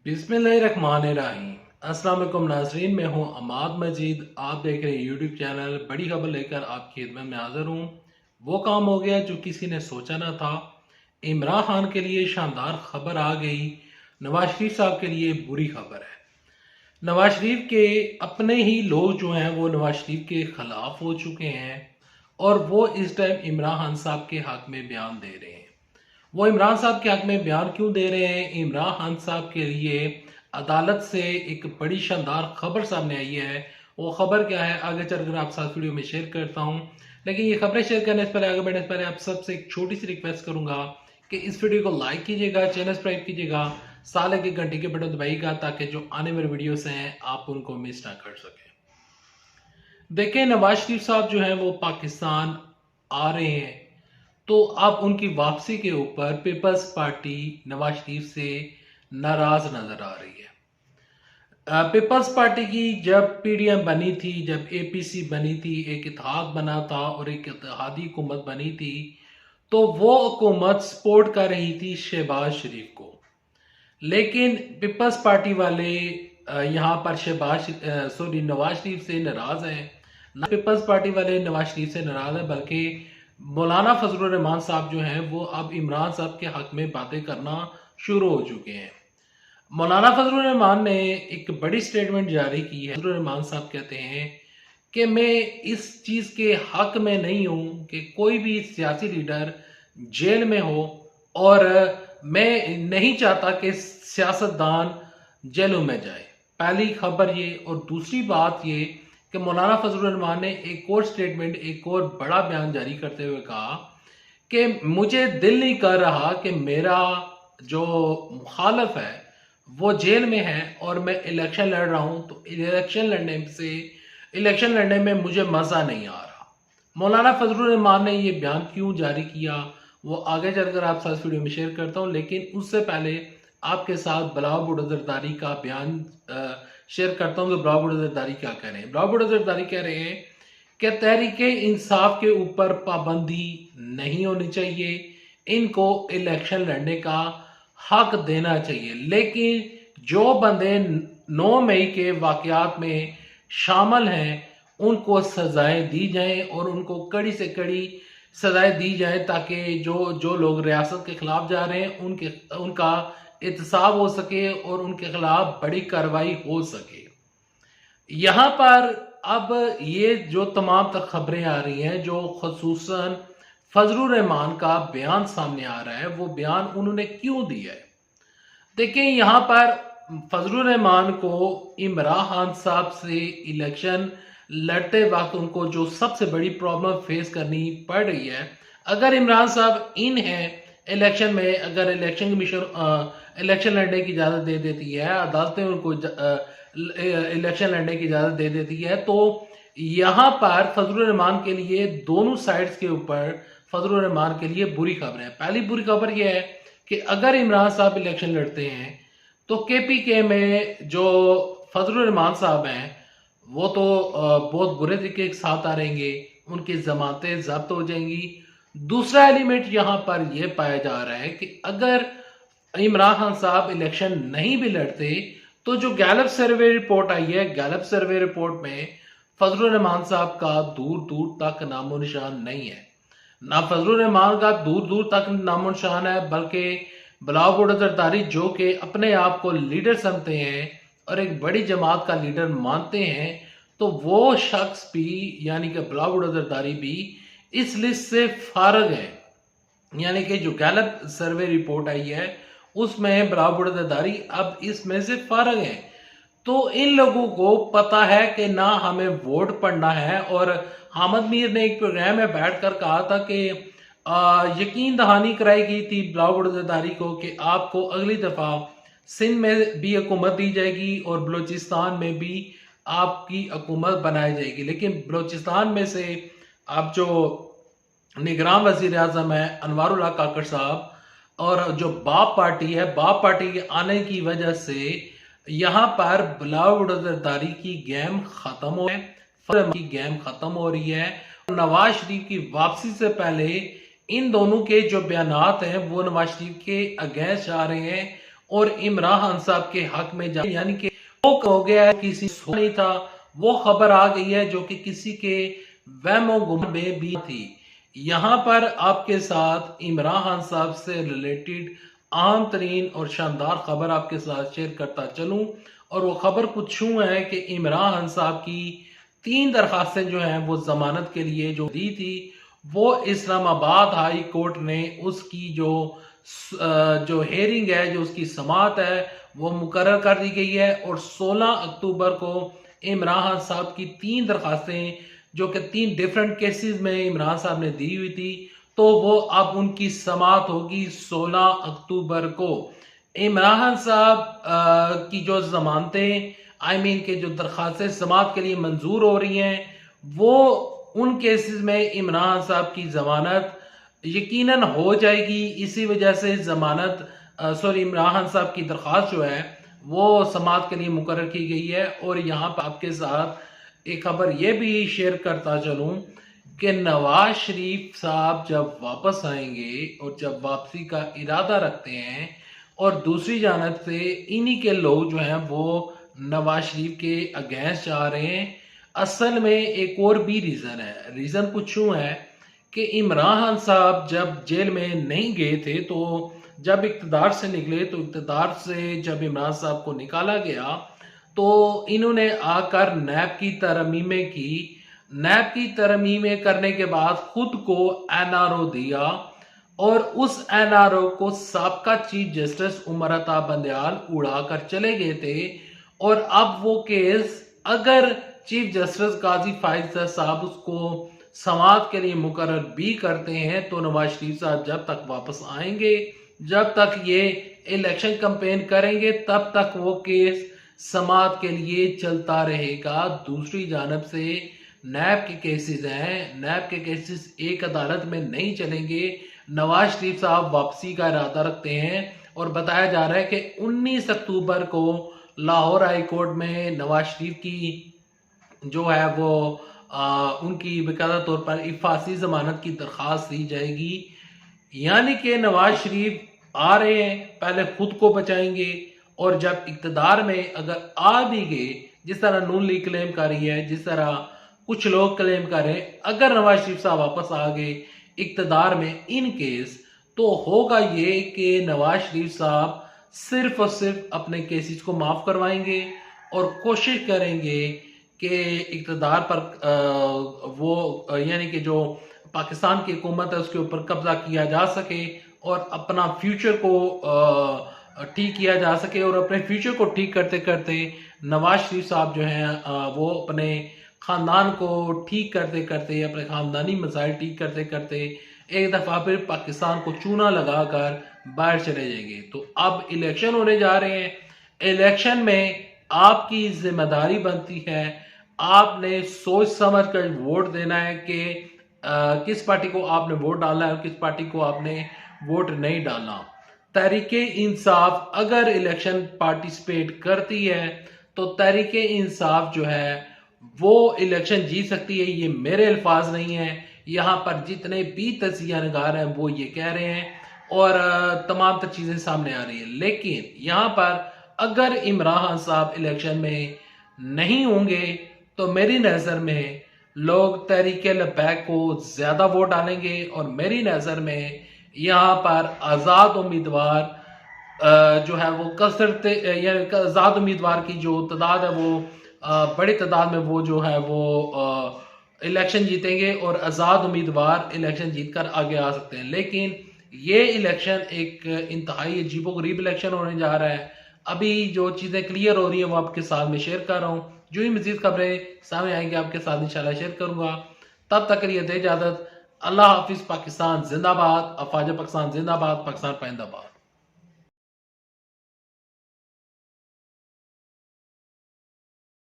बिस्मिल्लाहिर्रहमानिर्रहीम। अस्सलाम वालेकुम नाजरीन, मैं हूं अमाद मजीद। आप देख रहे हैं यूट्यूब चैनल। बड़ी खबर लेकर आपकी खिदमत में हाजिर हूं। वो काम हो गया जो किसी ने सोचा ना था। इमरान खान के लिए शानदार खबर आ गई, नवाज शरीफ साहब के लिए बुरी खबर है। नवाज शरीफ के अपने ही लोग जो हैं वो नवाज शरीफ के खिलाफ हो चुके हैं और वो इस टाइम इमरान खान साहब के हक में बयान दे रहे हैं। वो इमरान साहब के हक में बयान क्यों दे रहे हैं? इमरान खान साहब के लिए अदालत से एक बड़ी शानदार खबर सामने आई है। वो खबर क्या है आगे चलकर आप साथ वीडियो में शेयर करता हूं। लेकिन ये खबरें शेयर करने से पहले, आगे बढ़ने से पहले आप सबसे एक छोटी सी रिक्वेस्ट करूंगा कि इस वीडियो को लाइक कीजिएगा, चैनल सब्सक्राइब कीजिएगा, साल के घंटे के बटन दबाइएगा ताकि जो आने वाले वीडियोस हैं आप उनको मिस ना कर सकें। देखें, नवाज शरीफ साहब जो हैं वो पाकिस्तान आ रहे हैं, तो अब उनकी वापसी के ऊपर पीपल्स पार्टी नवाज शरीफ से नाराज नजर आ रही है। पीपल्स पार्टी की जब पीडीएम बनी थी, जब एपीसी बनी थी, एक इत्तेहाद बना था और एक इत्तेहादी हुकूमत बनी थी, तो वो हुकूमत सपोर्ट कर रही थी शहबाज शरीफ को। लेकिन पीपल्स पार्टी वाले यहाँ पर नवाज शरीफ से नाराज हैं। ना पीपल्स पार्टी वाले नवाज शरीफ से नाराज हैं, बल्कि मौलाना फजलुर रहमान साहब जो हैं वो अब इमरान साहब के हक में बातें करना शुरू हो चुके हैं। मौलाना फजलुर रहमान ने एक बड़ी स्टेटमेंट जारी की है। फजलुर रहमान साहब कहते हैं कि मैं इस चीज के हक में नहीं हूं कि कोई भी सियासी लीडर जेल में हो, और मैं नहीं चाहता कि सियासतदान जेलों में जाए। पहली खबर ये, और दूसरी बात ये कि मौलाना फजलुर रहमान ने एक और स्टेटमेंट, एक और बड़ा बयान जारी करते हुए कहा कि मुझे दिल नहीं कर रहा कि मेरा जो मुखालफ है वो जेल में है और मैं इलेक्शन लड़ रहा हूं, तो इलेक्शन लड़ने में मुझे मजा नहीं आ रहा। मौलाना फजलुर रहमान ने ये बयान क्यों जारी किया वो आगे चलकर आप साथ वीडियो में शेयर करता हूं, लेकिन उससे पहले आपके साथ बिलावल भुट्टो जरदारी का बयान शेयर करता हूं कि बिलावल भुट्टो जरदारी क्या कह रहे हैं। बिलावल भुट्टो जरदारी कह रहे हैं कि तहरीके इंसाफ के ऊपर पाबंदी नहीं होनी चाहिए, इनको इलेक्शन लड़ने का हक देना चाहिए, लेकिन जो बंदे 9 मई के वाकयात में शामिल हैं उनको सजाएं दी जाएं और उनको कड़ी से कड़ी सजाएं दी जाएं, ताकि जो लोग रियासत के खिलाफ जा रहे हैं उनका एहतसाब हो सके और उनके खिलाफ बड़ी कार्रवाई हो सके। यहां पर अब ये जो तमाम तक खबरें आ रही हैं, जो खसूसन फजलुर रहमान का बयान सामने आ रहा है, वो बयान उन्होंने क्यों दिया है? देखिए, यहां पर फजलुर रहमान को इमरान खान साहब से इलेक्शन लड़ते वक्त उनको जो सबसे बड़ी प्रॉब्लम फेस करनी पड़ रही है, अगर इमरान साहब इन है इलेक्शन में, अगर इलेक्शन कमीशन इलेक्शन लड़ने की इजाजत दे देती है, अदालतें उनको इलेक्शन लड़ने की इजाजत दे देती है, तो यहां पर फजलुर रहमान के लिए दोनों साइड्स के ऊपर फजलुर रहमान के लिए बुरी खबर है। पहली बुरी खबर यह है कि अगर इमरान साहब इलेक्शन लड़ते हैं तो केपीके में जो फजलुर रहमान साहब हैं वो तो बहुत बुरे तरीके के साथ आ रहेंगे, उनकी जमानतें जब्त हो जाएंगी। दूसरा एलिमेंट यहां पर यह पाया जा रहा है कि अगर इमरान खान साहब इलेक्शन नहीं भी लड़ते तो जो गैलप सर्वे रिपोर्ट आई है, गैलप सर्वे रिपोर्ट में फजलुर रहमान साहब का दूर दूर तक नामो निशान नहीं है। ना फजलुर रहमान का दूर दूर तक नामो निशान है, बल्कि बिलावल भुट्टो जरदारी जो कि अपने आप को लीडर समझते हैं और एक बड़ी जमात का लीडर मानते हैं, तो वो शख्स भी यानी कि बिलावल भुट्टो जरदारी भी इस लिस्ट से फारग है। यानी कि जो गैलप सर्वे रिपोर्ट आई है उसमें बिलावल भुट्टो जरदारी अब इसमें से फारग है। तो इन लोगों को पता है कि ना हमें वोट पड़ना है, और हामिद मीर ने एक प्रोग्राम में बैठकर कहा था कि यकीन दहानी कराई गई थी बिलावल भुट्टो जरदारी को कि आपको अगली दफा सिंध में भी हुकूमत दी जाएगी और बलूचिस्तान में भी आपकी हुकूमत बनाई जाएगी। लेकिन बलूचिस्तान में से अब जो निगरान वजीर आजम है अनवारुल्लाह काकड़ साहब, और जो बाप पार्टी है, बाप पार्टी के आने की वजह से यहाँ पर बिलावल भुट्टो जरदारी की गेम खत्म हो रही है। नवाज शरीफ की वापसी से पहले इन दोनों के जो बयानात हैं वो नवाज शरीफ के अगेंस्ट आ रहे हैं اور عمران خان صاحب کے حق میں یعنی کہ وہ ہو گیا ہے، کسی نہیں تھا، وہ خبر آ گئی ہے جو کہ کسی کے وہم و گمان میں بھی تھی۔ یہاں پر آپ کے ساتھ عمران خان صاحب سے ریلیٹڈ عام ترین اور شاندار خبر آپ کے ساتھ شیئر کرتا چلوں، اور وہ خبر کچھ یوں ہے کہ عمران خان صاحب کی 3 درخواستیں جو ہیں وہ ضمانت کے لیے جو دی تھی، وہ اسلام آباد ہائی کورٹ نے اس کی جو ہیرنگ ہے، جو اس کی سماعت ہے، وہ مقرر کر دی گئی ہے، اور 16 اکتوبر کو عمران خان صاحب کی 3 درخواستیں جو کہ 3 ڈیفرنٹ کیسز میں عمران صاحب نے دی ہوئی تھی، تو وہ اب ان کی سماعت ہوگی 16 اکتوبر کو۔ عمران خان صاحب کی جو ضمانتیں کہ جو درخواستیں سماعت کے لیے منظور ہو رہی ہیں، وہ ان کیسز میں عمران صاحب کی ضمانت یقیناً ہو جائے گی۔ اسی وجہ سے عمران خان صاحب کی درخواست جو ہے وہ سماعت کے لیے مقرر کی گئی ہے۔ اور یہاں پر آپ کے ساتھ ایک خبر یہ بھی شیئر کرتا چلوں کہ نواز شریف صاحب جب واپس آئیں گے اور جب واپسی کا ارادہ رکھتے ہیں، اور دوسری جانب سے انہی کے لوگ جو ہیں وہ نواز شریف کے اگینسٹ جا رہے ہیں، اصل میں ایک اور بھی ریزن ہے۔ ریزن کچھ یوں ہے کہ عمران خان صاحب جب جیل میں نہیں گئے تھے، تو جب اقتدار سے نکلے، تو اقتدار سے جب عمران صاحب کو نکالا گیا تو انہوں نے آ کر نیب کی ترمیمیں کی۔ نیب کی ترمیمیں کرنے کے بعد خود کو NRO دیا، اور اس NRO کو سابقہ چیف جسٹس عمر عطا بندیال اڑا کر چلے گئے تھے، اور اب وہ کیس اگر چیف جسٹس قاضی فائز صاحب اس کو سماعت کے لیے مقرر بھی کرتے ہیں، تو نواز شریف صاحب جب تک واپس آئیں گے، جب تک یہ الیکشن کمپین کریں گے، تب تک وہ کیس سماعت کے لیے چلتا رہے گا۔ دوسری جانب سے نیب کے کیسز ہیں، نیب کے کیسز ایک عدالت میں نہیں چلیں گے۔ نواز شریف صاحب واپسی کا ارادہ رکھتے ہیں، اور بتایا جا رہا ہے کہ 19 اکتوبر کو لاہور ہائی کورٹ میں نواز شریف کی جو ہے وہ ان کی باقاعدہ طور پر حفاظتی ضمانت کی درخواست دی جائے گی۔ یعنی کہ نواز شریف آ رہے ہیں، پہلے خود کو بچائیں گے، اور جب اقتدار میں اگر آ بھی گئے، جس طرح نون لیگ کلیم کر رہی ہے، جس طرح کچھ لوگ کلیم کر رہے ہیں، اگر نواز شریف صاحب واپس آ گئے اقتدار میں ان کیس، تو ہوگا یہ کہ نواز شریف صاحب صرف اور صرف اپنے کیسز کو معاف کروائیں گے، اور کوشش کریں گے کہ اقتدار پر وہ یعنی کہ جو پاکستان کی حکومت ہے اس کے اوپر قبضہ کیا جا سکے، اور اپنا فیوچر کو ٹھیک کیا جا سکے۔ اور اپنے فیوچر کو ٹھیک کرتے کرتے نواز شریف صاحب جو ہیں وہ اپنے خاندان کو ٹھیک کرتے کرتے، اپنے خاندانی مسائل ٹھیک کرتے کرتے ایک دفعہ پھر پاکستان کو چونا لگا کر باہر چلے جائیں گے۔ تو اب الیکشن ہونے جا رہے ہیں، الیکشن میں آپ کی ذمہ داری بنتی ہے، آپ نے سوچ سمجھ کر ووٹ دینا ہے کہ کس پارٹی کو آپ نے ووٹ ڈالنا ہے اور کس پارٹی کو آپ نے ووٹ نہیں ڈالنا۔ تحریک انصاف اگر الیکشن پارٹیسپیٹ کرتی ہے تو تحریک انصاف جو ہے وہ الیکشن جیت سکتی ہے۔ یہ میرے الفاظ نہیں ہیں، یہاں پر جتنے بھی تجزیہ نگار ہیں وہ یہ کہہ رہے ہیں، اور تمام تر چیزیں سامنے آ رہی ہیں۔ لیکن یہاں پر اگر عمران خان صاحب الیکشن میں نہیں ہوں گے تو میری نظر میں لوگ تحریک لبیک کو زیادہ ووٹ ڈالیں گے، اور میری نظر میں یہاں پر آزاد امیدوار جو ہے وہ یعنی آزاد امیدوار کی جو تعداد ہے وہ بڑی تعداد میں وہ جو ہے وہ الیکشن جیتیں گے، اور آزاد امیدوار الیکشن جیت کر آگے آ سکتے ہیں۔ لیکن یہ الیکشن ایک انتہائی عجیب و غریب الیکشن ہونے جا رہا ہے۔ ابھی جو چیزیں کلیئر ہو رہی ہیں وہ آپ کے ساتھ میں شیئر کر رہا ہوں، جو ہی مزید خبریں سامنے آئیں گے آپ کے ساتھ انشاءاللہ شیئر کروں گا۔ تب تک کے لیے دے اجازت، اللہ حافظ۔ پاکستان زندہ باد، افواج پاکستان زندہ باد، پاکستان پائندہ باد۔